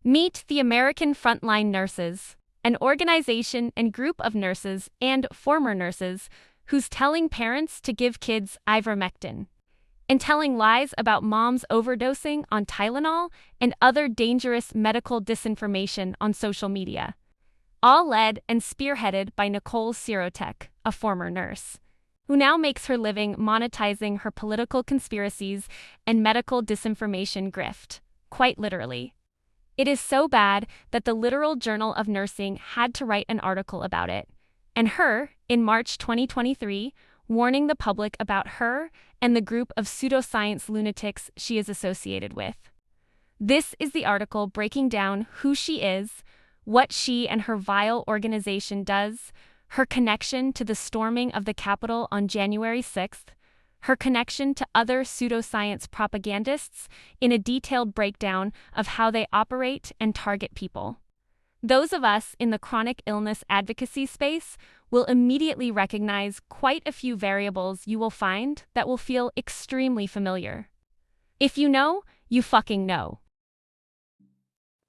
Meet the American Frontline Nurses, an organization and group of nurses and former nurses who's telling parents to give kids ivermectin and telling lies about moms overdosing on Tylenol and other dangerous medical disinformation on social media. All led and spearheaded by Nicole Sirotek, a former nurse, who now makes her living monetizing her political conspiracies and medical disinformation grift, quite literally. It is so bad that the literal Journal of Nursing had to write an article about it, and her, in March 2023, warning the public about her and the group of pseudoscience lunatics she is associated with. This is the article breaking down who she is, what she and her vile organization does, her connection to the storming of the Capitol on January 6th, her connection to other pseudoscience propagandists in a detailed breakdown of how they operate and target people. Those of us in the chronic illness advocacy space will immediately recognize quite a few variables you will find that will feel extremely familiar. If you know, you fucking know.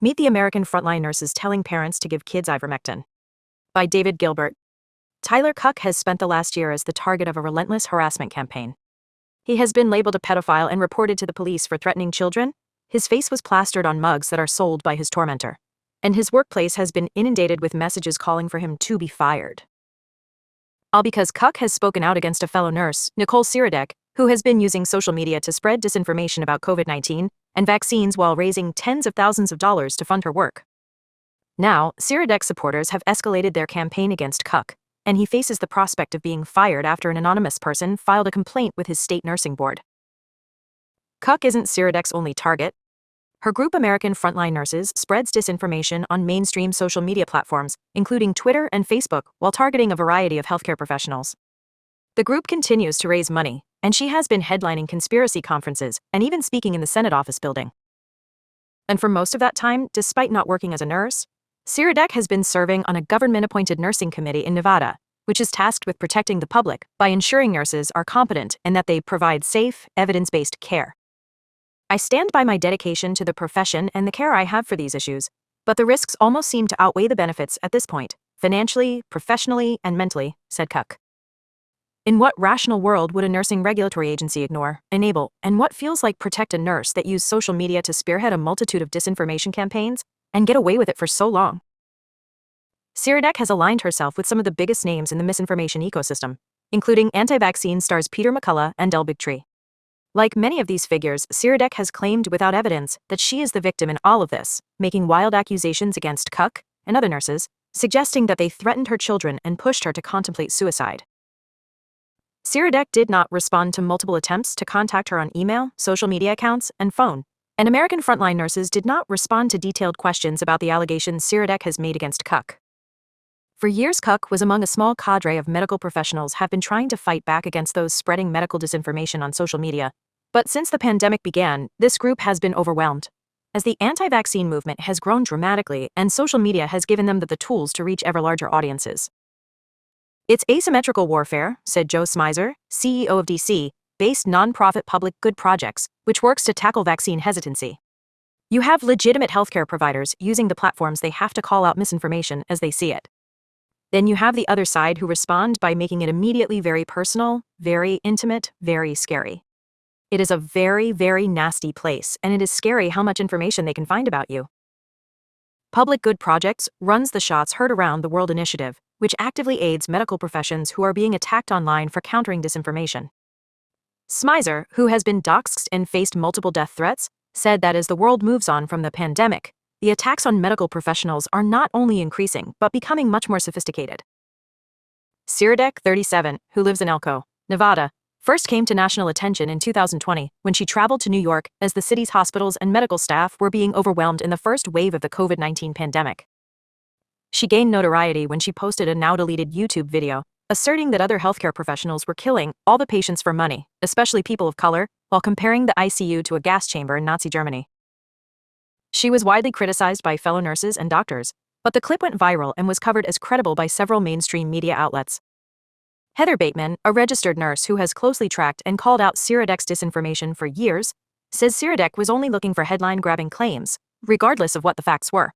Meet the American Frontline Nurses telling parents to give kids ivermectin. By David Gilbert. Tyler Cuck has spent the last year as the target of a relentless harassment campaign. He has been labeled a pedophile and reported to the police for threatening children. His face was plastered on mugs that are sold by his tormentor, and his workplace has been inundated with messages calling for him to be fired. All because Cuck has spoken out against a fellow nurse, Nicole Sirotek, who has been using social media to spread disinformation about COVID-19 and vaccines while raising tens of thousands of dollars to fund her work. Now, Sirotek supporters have escalated their campaign against Cuck, and he faces the prospect of being fired after an anonymous person filed a complaint with his state nursing board. Cuck isn't Sirotek's only target. Her group American Frontline Nurses spreads disinformation on mainstream social media platforms, including Twitter and Facebook, while targeting a variety of healthcare professionals. The group continues to raise money, and she has been headlining conspiracy conferences and even speaking in the Senate office building. And for most of that time, despite not working as a nurse, Sirotek has been serving on a government-appointed nursing committee in Nevada, which is tasked with protecting the public by ensuring nurses are competent and that they provide safe, evidence-based care. I stand by my dedication to the profession and the care I have for these issues, but the risks almost seem to outweigh the benefits at this point, financially, professionally, and mentally, said Cuck. In what rational world would a nursing regulatory agency ignore, enable, and what feels like protect a nurse that used social media to spearhead a multitude of disinformation campaigns and get away with it for so long? Sirotek has aligned herself with some of the biggest names in the misinformation ecosystem, including anti-vaccine stars Peter McCullough and Del Bigtree. Like many of these figures, Sirotek has claimed without evidence that she is the victim in all of this, making wild accusations against Cuck and other nurses, suggesting that they threatened her children and pushed her to contemplate suicide. Sirotek did not respond to multiple attempts to contact her on email, social media accounts, and phone, and American Frontline Nurses did not respond to detailed questions about the allegations Sirotek has made against Cuck. For years, Cuck was among a small cadre of medical professionals have been trying to fight back against those spreading medical disinformation on social media. But since the pandemic began, this group has been overwhelmed, as the anti-vaccine movement has grown dramatically and social media has given them the tools to reach ever larger audiences. It's asymmetrical warfare, said Joe Smizer, CEO of DC-based nonprofit Public Good Projects, which works to tackle vaccine hesitancy. You have legitimate healthcare providers using the platforms they have to call out misinformation as they see it. Then you have the other side who respond by making it immediately very personal, very intimate, very scary. It is a very, very nasty place, and it is scary how much information they can find about you. Public Good Projects runs the Shots Heard Around the World initiative, which actively aids medical professions who are being attacked online for countering disinformation. Smizer, who has been doxxed and faced multiple death threats, said that as the world moves on from the pandemic, the attacks on medical professionals are not only increasing but becoming much more sophisticated. Sirotek, 37, who lives in Elko, Nevada, first came to national attention in 2020 when she traveled to New York as the city's hospitals and medical staff were being overwhelmed in the first wave of the COVID-19 pandemic. She gained notoriety when she posted a now-deleted YouTube video asserting that other healthcare professionals were killing all the patients for money, especially people of color, while comparing the ICU to a gas chamber in Nazi Germany. She was widely criticized by fellow nurses and doctors, but the clip went viral and was covered as credible by several mainstream media outlets. Heather Bateman, a registered nurse who has closely tracked and called out Sirotek's disinformation for years, says Sirotek was only looking for headline-grabbing claims, regardless of what the facts were.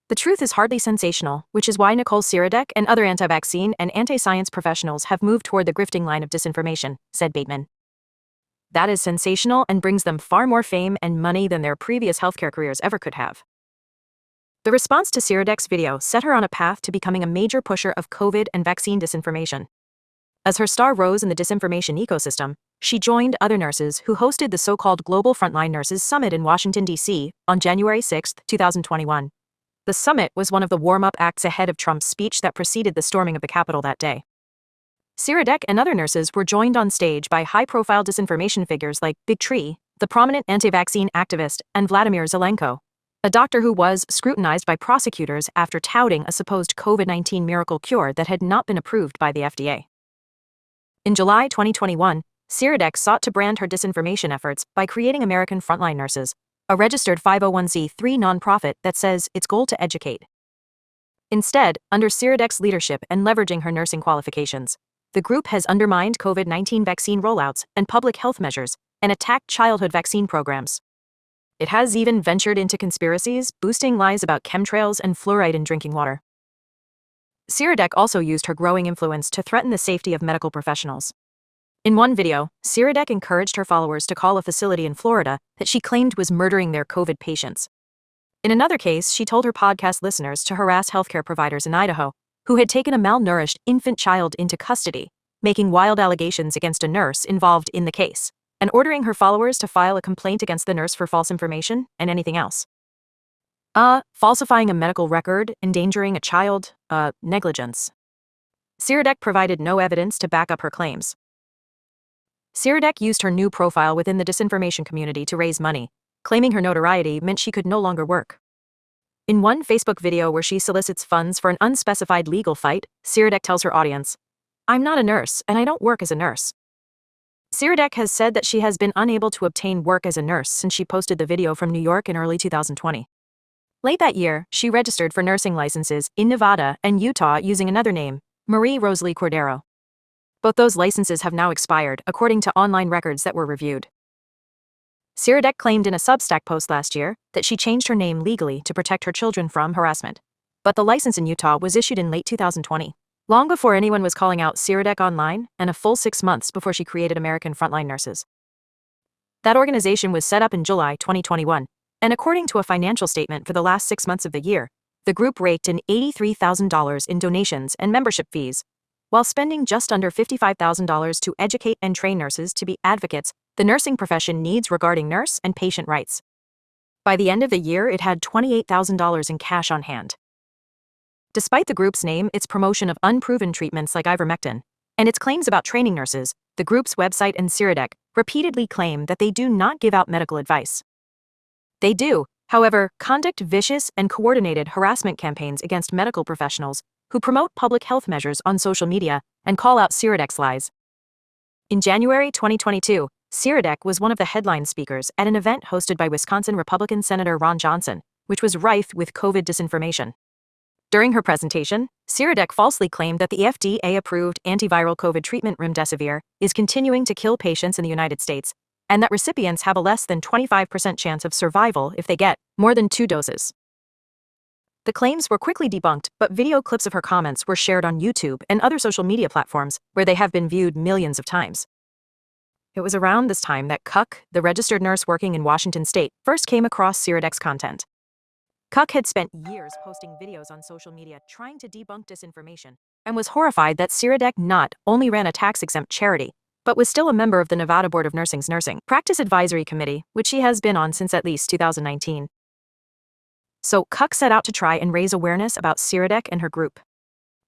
The truth is hardly sensational, which is why Nicole Sirotek and other anti-vaccine and anti-science professionals have moved toward the grifting line of disinformation, said Bateman. That is sensational and brings them far more fame and money than their previous healthcare careers ever could have. The response to Sirotek's video set her on a path to becoming a major pusher of COVID and vaccine disinformation. As her star rose in the disinformation ecosystem, she joined other nurses who hosted the so-called Global Frontline Nurses Summit in Washington, D.C. on January 6, 2021. The summit was one of the warm-up acts ahead of Trump's speech that preceded the storming of the Capitol that day. Sirotek and other nurses were joined on stage by high-profile disinformation figures like Big Tree, the prominent anti-vaccine activist, and Vladimir Zelenko, a doctor who was scrutinized by prosecutors after touting a supposed COVID-19 miracle cure that had not been approved by the FDA. In July 2021, Sirotek sought to brand her disinformation efforts by creating American Frontline Nurses, a registered 501c3 nonprofit that says its goal to educate. Instead, under Sirotek's leadership and leveraging her nursing qualifications, the group has undermined COVID-19 vaccine rollouts and public health measures and attacked childhood vaccine programs. It has even ventured into conspiracies, boosting lies about chemtrails and fluoride in drinking water. Sirotek also used her growing influence to threaten the safety of medical professionals. In one video, Sirotek encouraged her followers to call a facility in Florida that she claimed was murdering their COVID patients. In another case, she told her podcast listeners to harass healthcare providers in Idaho who had taken a malnourished infant child into custody, making wild allegations against a nurse involved in the case, and ordering her followers to file a complaint against the nurse for false information and anything else. Falsifying a medical record, endangering a child, negligence. Sirotek provided no evidence to back up her claims. Sirotek used her new profile within the disinformation community to raise money, claiming her notoriety meant she could no longer work. In one Facebook video where she solicits funds for an unspecified legal fight, Sirotek tells her audience, "I'm not a nurse, and I don't work as a nurse." Sirotek has said that she has been unable to obtain work as a nurse since she posted the video from New York in early 2020. Late that year, she registered for nursing licenses in Nevada and Utah using another name, Marie Rosalie Cordero. Both those licenses have now expired, according to online records that were reviewed. Sirotek claimed in a Substack post last year that she changed her name legally to protect her children from harassment. But the license in Utah was issued in late 2020, long before anyone was calling out Sirotek online and a full 6 months before she created American Frontline Nurses. That organization was set up in July 2021, and according to a financial statement for the last 6 months of the year, the group raked in $83,000 in donations and membership fees, while spending just under $55,000 to educate and train nurses to be advocates the nursing profession needs regarding nurse and patient rights. By the end of the year, it had $28,000 in cash on hand. Despite the group's name, its promotion of unproven treatments like ivermectin, and its claims about training nurses, the group's website and Sirotek repeatedly claim that they do not give out medical advice. They do, however, conduct vicious and coordinated harassment campaigns against medical professionals who promote public health measures on social media and call out Sirotek's lies. In January 2022, Sirotek was one of the headline speakers at an event hosted by Wisconsin Republican Senator Ron Johnson, which was rife with COVID disinformation. During her presentation, Sirotek falsely claimed that the FDA-approved antiviral COVID treatment remdesivir is continuing to kill patients in the United States, and that recipients have a less than 25% chance of survival if they get more than 2 doses. The claims were quickly debunked, but video clips of her comments were shared on YouTube and other social media platforms where they have been viewed millions of times. It was around this time that Cuck, the registered nurse working in Washington state, first came across Sirotek's content. Cuck had spent years posting videos on social media trying to debunk disinformation, and was horrified that Sirotek not only ran a tax-exempt charity, but was still a member of the Nevada Board of Nursing's Nursing Practice Advisory Committee, which she has been on since at least 2019. So Cuck set out to try and raise awareness about Sirotek and her group.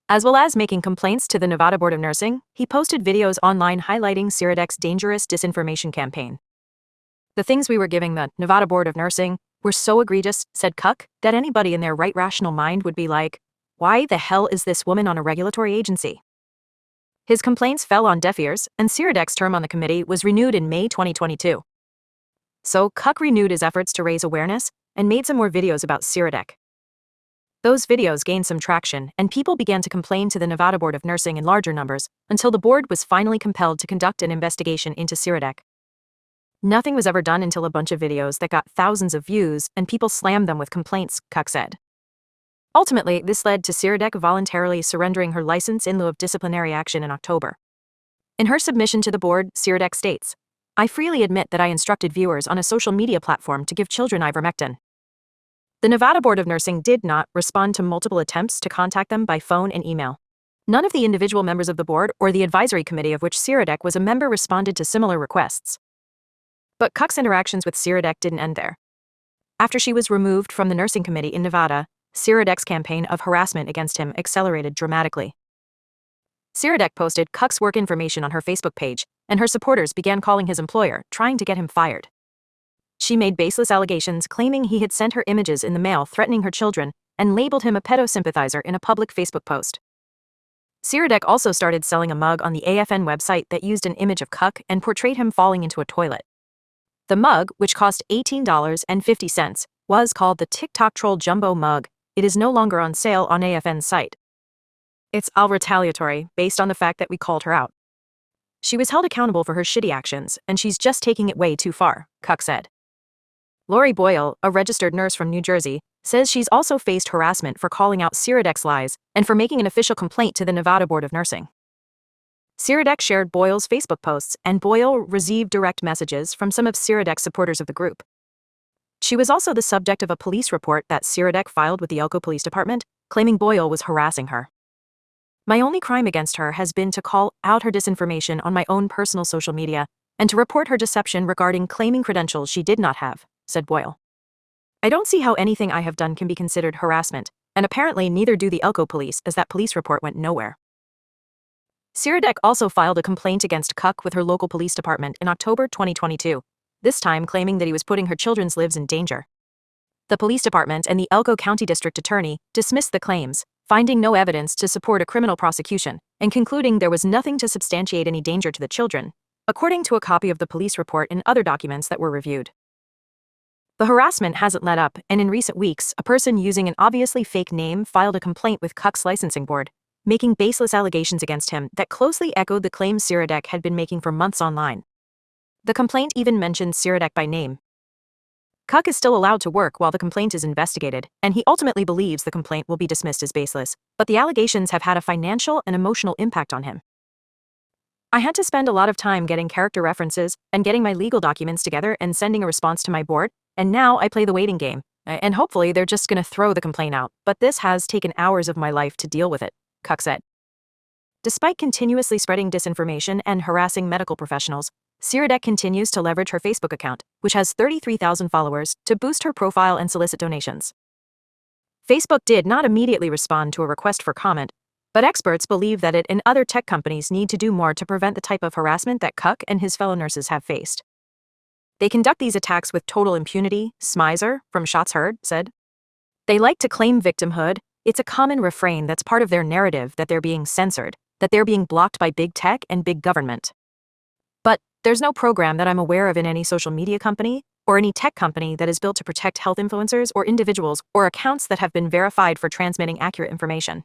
As well as making complaints to the Nevada Board of Nursing, he posted videos online highlighting Sirotek's dangerous disinformation campaign. "The things we were giving the Nevada Board of Nursing were so egregious," said Cuck, "that anybody in their right rational mind would be like, why the hell is this woman on a regulatory agency?" His complaints fell on deaf ears, and Sirotek's term on the committee was renewed in May 2022. So Cuck renewed his efforts to raise awareness and made some more videos about Sirotek. Those videos gained some traction, and people began to complain to the Nevada Board of Nursing in larger numbers, until the board was finally compelled to conduct an investigation into Sirotek. Nothing was ever done until a bunch of videos that got thousands of views and people slammed them with complaints, Cuck said. Ultimately, this led to Sirotek voluntarily surrendering her license in lieu of disciplinary action in October. In her submission to the board, Sirotek states, "I freely admit that I instructed viewers on a social media platform to give children ivermectin." The Nevada Board of Nursing did not respond to multiple attempts to contact them by phone and email. None of the individual members of the board or the advisory committee of which Sirotek was a member responded to similar requests. But Cuck's interactions with Sirotek didn't end there. After she was removed from the nursing committee in Nevada, Sirotek's campaign of harassment against him accelerated dramatically. Sirotek posted Cuck's work information on her Facebook page, and her supporters began calling his employer, trying to get him fired. She made baseless allegations claiming he had sent her images in the mail threatening her children, and labeled him a pedo sympathizer in a public Facebook post. Sirotek also started selling a mug on the AFN website that used an image of Cuck and portrayed him falling into a toilet. The mug, which cost $18.50, was called the TikTok Troll Jumbo Mug. It is no longer on sale on AFN's site. "It's all retaliatory, based on the fact that we called her out. She was held accountable for her shitty actions, and she's just taking it way too far," Cuck said. Lori Boyle, a registered nurse from New Jersey, says she's also faced harassment for calling out Sirotek's lies and for making an official complaint to the Nevada Board of Nursing. Sirotek shared Boyle's Facebook posts, and Boyle received direct messages from some of Sirotek's supporters of the group. She was also the subject of a police report that Sirotek filed with the Elko Police Department, claiming Boyle was harassing her. "My only crime against her has been to call out her disinformation on my own personal social media and to report her deception regarding claiming credentials she did not have," said Boyle. "I don't see how anything I have done can be considered harassment, and apparently neither do the Elko police, as that police report went nowhere." Sirotek also filed a complaint against Cuck with her local police department in October 2022, this time claiming that he was putting her children's lives in danger. The police department and the Elko County District Attorney dismissed the claims, finding no evidence to support a criminal prosecution, and concluding there was nothing to substantiate any danger to the children, according to a copy of the police report and other documents that were reviewed. The harassment hasn't let up, and in recent weeks, a person using an obviously fake name filed a complaint with Cuck's licensing board, making baseless allegations against him that closely echoed the claims Sirotek had been making for months online. The complaint even mentioned Sirotek by name. Cuck is still allowed to work while the complaint is investigated, and he ultimately believes the complaint will be dismissed as baseless, but the allegations have had a financial and emotional impact on him. "I had to spend a lot of time getting character references and getting my legal documents together and sending a response to my board, and now I play the waiting game, and hopefully they're just going to throw the complaint out, but this has taken hours of my life to deal with it," Cuck said. Despite continuously spreading disinformation and harassing medical professionals, Sirotek continues to leverage her Facebook account, which has 33,000 followers, to boost her profile and solicit donations. Facebook did not immediately respond to a request for comment, but experts believe that it and other tech companies need to do more to prevent the type of harassment that Cuck and his fellow nurses have faced. "They conduct these attacks with total impunity," Smizer, from Shots Heard, said. "They like to claim victimhood. It's a common refrain that's part of their narrative that they're being censored, that they're being blocked by big tech and big government. But there's no program that I'm aware of in any social media company or any tech company that is built to protect health influencers or individuals or accounts that have been verified for transmitting accurate information."